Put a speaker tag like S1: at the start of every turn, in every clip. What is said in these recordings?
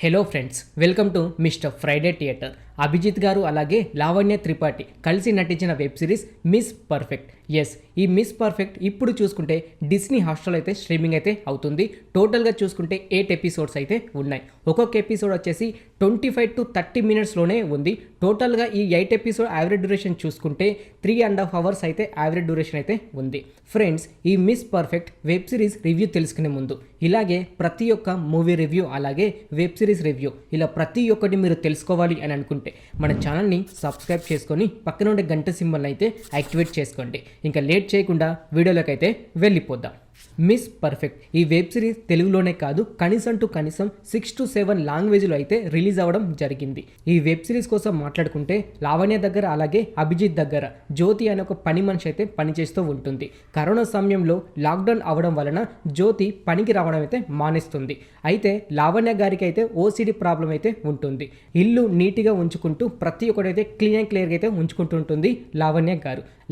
S1: Hello friends, welcome to mister Friday theatre. Abhijeet garu అలాగే లావణ్య త్రిపాఠి కలిసి నటించిన web series miss perfect. Yes, ఈ మిస్ పర్ఫెక్ట్ ఇప్పుడు చూసుకుంటే డిస్నీ హాట్‌స్టార్ అయితే స్ట్రీమింగ్ అయితే అవుతుంది. టోటల్గా చూసుకుంటే 8 ఎపిసోడ్స్ అయితే ఉన్నాయి. ఒక్కొక్క ఎపిసోడ్ వచ్చేసి 25 to 30 మినిట్స్లోనే ఉంది. టోటల్గా ఈ 8 ఎపిసోడ్ యావరేజ్ డ్యూరేషన్ చూసుకుంటే 3.5 అవర్స్ అయితే యావరేజ్ డ్యూరేషన్ అయితే ఉంది. ఫ్రెండ్స్, ఈ miss perfect web series review తెలుసుకునే ముందు ఇలాగే ప్రతి ఒక్క మూవీ రివ్యూ అలాగే వెబ్ సిరీస్ రివ్యూ ఇలా ప్రతి ఒక్కటి మీరు తెలుసుకోవాలి అని అనుకుంటే మన ఛానల్ని సబ్స్క్రైబ్ చేసుకొని పక్కన ఉండే గంట సింబల్ అయితే యాక్టివేట్ చేసుకోండి. ఇంకా లేట్ చేయకుండా వీడియోలోకి అయితే వెళ్ళిపోదాం. మిస్ పర్ఫెక్ట్ ఈ వెబ్ సిరీస్ తెలుగులోనే కాదు కనీసం 6 to 7 లాంగ్వేజ్లో అయితే రిలీజ్ అవ్వడం జరిగింది. ఈ వెబ్ సిరీస్ కోసం మాట్లాడుకుంటే లావణ్య దగ్గర అలాగే అభిజిత్ దగ్గర జ్యోతి అనే ఒక పని మనిషి అయితే పనిచేస్తూ ఉంటుంది. కరోనా సమయంలో లాక్డౌన్ అవ్వడం వలన జ్యోతి పనికి రావడం అయితే మానేస్తుంది. అయితే లావణ్య గారికి అయితే ఓసిడి ప్రాబ్లం అయితే ఉంటుంది. ఇల్లు నీట్గా ఉంచుకుంటూ ప్రతి ఒక్కటైతే క్లీన్ అండ్ క్లియర్గా అయితే ఉంచుకుంటుంటుంది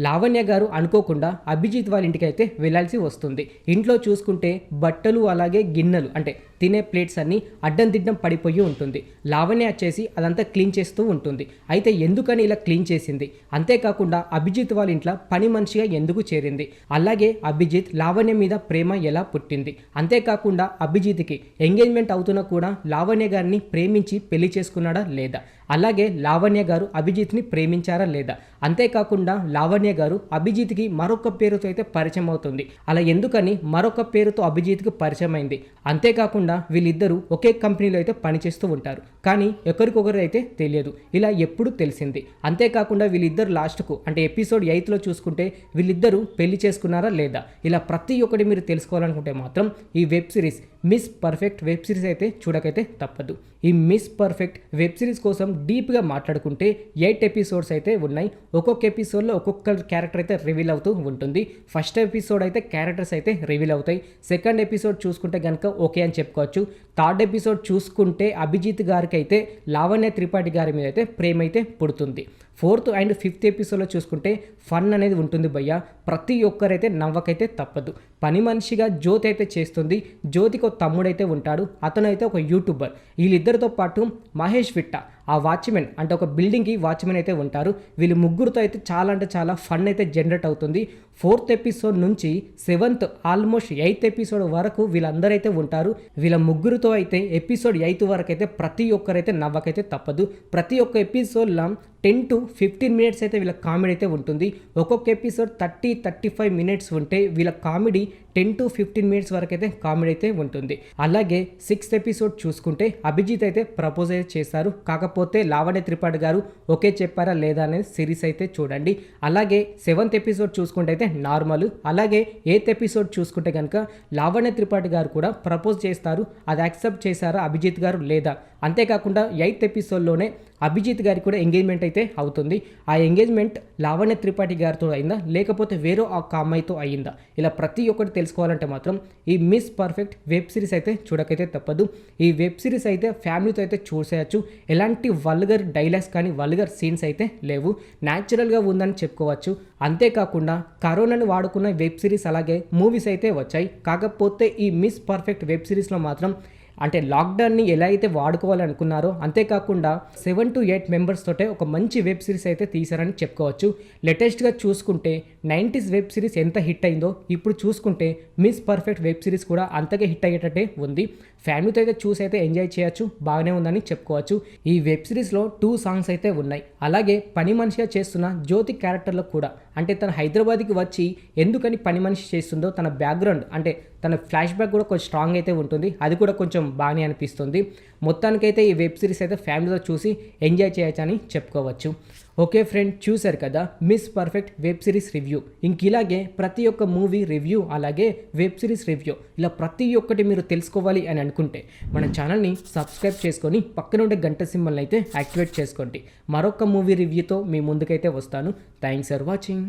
S1: లావణ్య గారు అనుకోకుండా అభిజిత్ వాళ్ళ ఇంటికి అయితే వెళ్ళాల్సి వస్తుంది. ఇంట్లో చూసుకుంటే బట్టలు అలాగే గిన్నెలు అంటే తినే ప్లేట్స్ అన్నీ అడ్డం దిడ్డం పడిపోయి ఉంటుంది. లావణ్య వచ్చేసి అదంతా క్లీన్ చేస్తూ ఉంటుంది. అయితే ఎందుకని ఇలా క్లీన్ చేసింది, అంతేకాకుండా అభిజిత్ వాళ్ళ ఇంట్లో పని మనిషిగా ఎందుకు చేరింది, అలాగే అభిజిత్ లావణ్య మీద ప్రేమ ఎలా పుట్టింది, అంతేకాకుండా అభిజిత్కి ఎంగేజ్మెంట్ అవుతున్నా కూడా లావణ్య గారిని ప్రేమించి పెళ్లి చేసుకున్నాడా లేదా, అలాగే లావణ్య గారు అభిజిత్ని ప్రేమించారా లేదా, అంతేకాకుండా లావణ్య గారు అభిజిత్కి మరొక పేరుతో అయితే పరిచయం అవుతుంది. అలా ఎందుకని మరొక పేరుతో అభిజిత్కి పరిచయం అయింది, అంతేకాకుండా వీళ్ళిద్దరూ ఒకే కంపెనీలో అయితే పనిచేస్తూ ఉంటారు. కానీ ఒకరికొకరు అయితే తెలియదు. ఇలా ఎప్పుడు తెలిసింది. అంతేకాకుండా వీళ్ళిద్దరు లాస్ట్కు అంటే ఎపిసోడ్ 8లో చూసుకుంటే వీళ్ళిద్దరూ పెళ్లి చేసుకున్నారా లేదా, ఇలా ప్రతి ఒక్కటి మీరు తెలుసుకోవాలనుకుంటే మాత్రం ఈ web series miss perfect web series అయితే చూడకైతే తప్పదు. ఈ మిస్ పర్ఫెక్ట్ వెబ్ సిరీస్ కోసం డీప్గా మాట్లాడుకుంటే 8 ఎపిసోడ్స్ అయితే ఉన్నాయి. ఒక్కొక్క ఎపిసోడ్లో ఒక్కొక్క క్యారెక్టర్ అయితే రివీల్ అవుతూ ఉంటుంది. ఫస్ట్ ఎపిసోడ్ అయితే క్యారెక్టర్స్ అయితే రివీల్ అవుతాయి. సెకండ్ ఎపిసోడ్ చూసుకుంటే కనుక ఓకే అని చెప్పుకోవచ్చు. థర్డ్ ఎపిసోడ్ చూసుకుంటే అభిజిత్ గారికి అయితే లావణ్య త్రిపాఠి గారి మీద అయితే ప్రేమ అయితే పుడుతుంది. ఫోర్త్ అండ్ ఫిఫ్త్ ఎపిసోడ్లో చూసుకుంటే ఫన్ అనేది ఉంటుంది భయ్య. ప్రతి ఒక్కరైతే నవ్వకైతే తప్పదు. పని మనిషిగా జ్యోతి అయితే చేస్తుంది. జ్యోతికి ఒక తమ్ముడైతే ఉంటాడు, అతను అయితే ఒక యూట్యూబర్. వీళ్ళిద్దరితో పాటు మహేష్ విట్ట ఆ వాచ్మెన్ అంటే ఒక బిల్డింగ్కి వాచ్మెన్ అయితే ఉంటారు. వీళ్ళు ముగ్గురుతో అయితే చాలా అంటే చాలా ఫన్ అయితే జనరేట్ అవుతుంది. ఫోర్త్ ఎపిసోడ్ నుంచి 7th ఆల్మోస్ట్ 8th ఎపిసోడ్ వరకు వీళ్ళందరైతే ఉంటారు. వీళ్ళ ముగ్గురుతో అయితే ఎపిసోడ్ 8 వరకు అయితే ప్రతి ఒక్కరైతే నవ్వకైతే తప్పదు. ప్రతి ఒక్క ఎపిసోడ్లో 10 to 15 మినిట్స్ అయితే వీళ్ళ కామెడీ అయితే ఉంటుంది. ఒక్కొక్క ఎపిసోడ్ 30-35 మినిట్స్ ఉంటే వీళ్ళ కామెడీ 10 to 15 మినిట్స్ వరకు అయితే కామెడీ అయితే ఉంటుంది. అలాగే 6th ఎపిసోడ్ చూసుకుంటే అభిజిత్ అయితే ప్రపోజ్ అయితే చేశారు. కాకపోతే లావణ్య త్రిపాఠి గారు ఓకే చెప్పారా లేదా అనేది సిరీస్ అయితే చూడండి. అలాగే 7th ఎపిసోడ్ చూసుకుంటే అయితే నార్మల్. అలాగే 8th ఎపిసోడ్ చూసుకుంటే కనుక లావణ్య త్రిపాఠి గారు కూడా ప్రపోజ్ చేస్తారు. అది యాక్సెప్ట్ చేశారా అభిజిత్ గారు లేదా, అంతేకాకుండా 8th ఎపిసోడ్లోనే అభిజిత్ గారికి కూడా ఎంగేజ్మెంట్ అయితే అవుతుంది. ఆ ఎంగేజ్మెంట్ లావణ్య త్రిపాఠి గారితో అయిందా లేకపోతే వేరే ఒక అమ్మాయితో అయ్యిందా, ఇలా ప్రతి ఒక్కటి తెలుసుకోవాలంటే మాత్రం ఈ మిస్ పర్ఫెక్ట్ వెబ్ సిరీస్ అయితే చూడకైతే తప్పదు. ఈ వెబ్ సిరీస్ అయితే ఫ్యామిలీతో అయితే చూసేయచ్చు. ఎలాంటి వల్గర్ డైలాగ్స్ కానీ వల్గర్ సీన్స్ అయితే లేవు. న్యాచురల్గా ఉందని చెప్పుకోవచ్చు. అంతేకాకుండా కరోనాను వాడుకున్న వెబ్ సిరీస్ అలాగే మూవీస్ అయితే వచ్చాయి. కాకపోతే ఈ మిస్ పర్ఫెక్ట్ వెబ్ సిరీస్లో మాత్రం అంటే లాక్డౌన్ని ఎలా అయితే వాడుకోవాలనుకున్నారో అంతేకాకుండా 7 to 8 మెంబర్స్ తోటే ఒక మంచి వెబ్ సిరీస్ అయితే తీశారని చెప్పుకోవచ్చు. లేటెస్ట్గా చూసుకుంటే 90s వెబ్ సిరీస్ ఎంత హిట్ అయిందో ఇప్పుడు చూసుకుంటే మిస్ పర్ఫెక్ట్ వెబ్ సిరీస్ కూడా అంతగా హిట్ అయ్యేటట్టే ఉంది. ఫ్యామిలీతో అయితే చూసి అయితే ఎంజాయ్ చేయొచ్చు, బాగానే ఉందని చెప్పుకోవచ్చు. ఈ వెబ్ సిరీస్లో 2 సాంగ్స్ అయితే ఉన్నాయి. అలాగే పని మనిషిగా చేస్తున్న జ్యోతి క్యారెక్టర్లో కూడా అంటే తన హైదరాబాద్కి వచ్చి ఎందుకని పని మనిషి చేస్తుందో తన బ్యాక్గ్రౌండ్ అంటే తన ఫ్లాష్ బ్యాక్ కూడా కొంచెం స్ట్రాంగ్ అయితే ఉంటుంది. అది కూడా కొంచెం బాగానే అనిపిస్తుంది. మొత్తానికైతే ఈ వెబ్ సిరీస్ అయితే ఫ్యామిలీతో చూసి ఎంజాయ్ చేయొచ్చు అని చెప్పుకోవచ్చు. ఓకే ఫ్రెండ్, చూశారు కదా miss perfect web series review. ఇంక ఇలాగే ప్రతి ఒక్క మూవీ రివ్యూ అలాగే వెబ్ సిరీస్ రివ్యూ ఇలా ప్రతి ఒక్కటి మీరు తెలుసుకోవాలి అని అనుకుంటే మన ఛానల్ని సబ్స్క్రైబ్ చేసుకొని పక్కన ఉండే గంట సింబల్ని అయితే యాక్టివేట్ చేసుకోండి. మరొక మూవీ రివ్యూతో మీ ముందుకైతే వస్తాను. Thanks for watching.